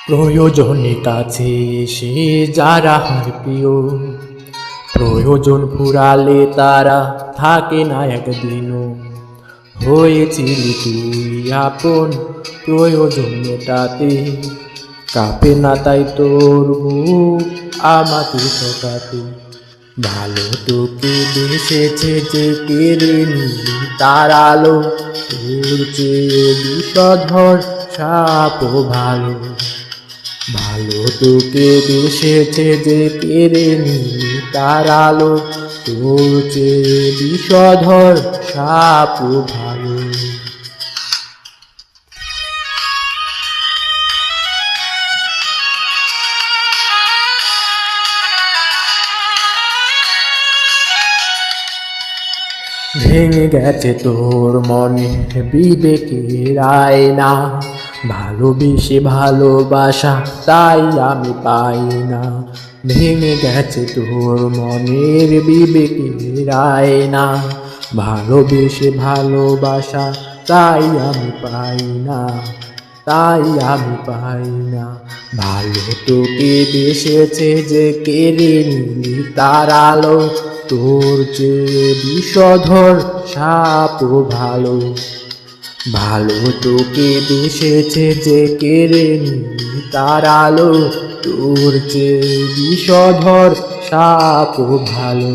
প্রয়োজনে কাছে সে যারা হার প্রিয়, প্রয়োজন ফুরালে তারা থাকে না একদিনও। হয়েছিলি তুই আপন প্রয়োজন মেটাতে, কাঁপে না তাই তোর বুক আমাকে ঠকাতে। ভালো তোকে বেসেছে যে কেড়ে নিলি তার আলো, তোর চেয়ে বিষধর সাপও ভালো। ভালো তোকে বেসেছে যে কেড়ে নিলি তার আলো, তোর চেয়ে বিষধর সাপও ভালো। ভেঙে গেছে তোর মনে বিবেকের আয়না, ভালোবেসে ভালোবাসা তাই আমি পাই না। ভেঙে গেছে তোর মনের বিবেকের আয়না, ভালোবেসে ভালোবাসা তাই আমি পাই না, তাই আমি পাই না। ভালো তোকে বেসেছে যে কেড়ে নিলি তার আলো, তোর চেয়ে বিষধর সাপও ভালো। ভালো তোকে বেসেছে যে কেড়ে নিলি তার আলো, তোর চেয়ে বিষধর সাপও ভালো।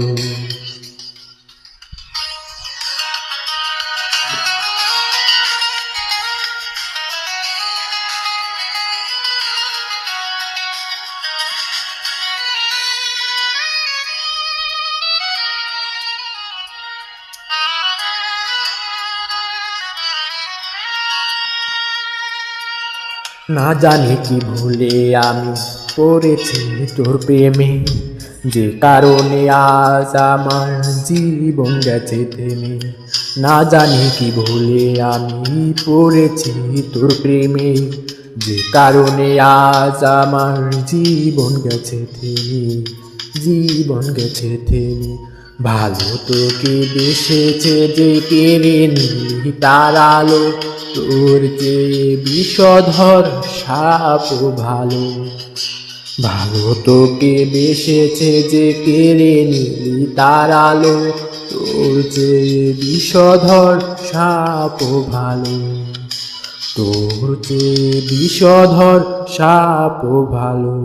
না জানি কি ভুলে আমি পড়েছি তোর প্রেমে, যে কারণে আজ আমার জীবন গেছে থেমে। না জানি কি ভুলে আমি পড়েছি তোর প্রেমে, যে কারণে আজ আমার জীবন গেছে থেমে, জীবন গেছে থেমে। ভালো তোকে বেসেছে যে কেড়ে নিলি তার আলো, তোর চেয়ে বিষধর সাপও ভালো। ভালো তোকে বেসেছে যে কেড়ে নিলি তার আলো, তোর চেয়ে বিষধর সাপও ভালো, তোর চেয়ে বিষধর সাপও ভালো।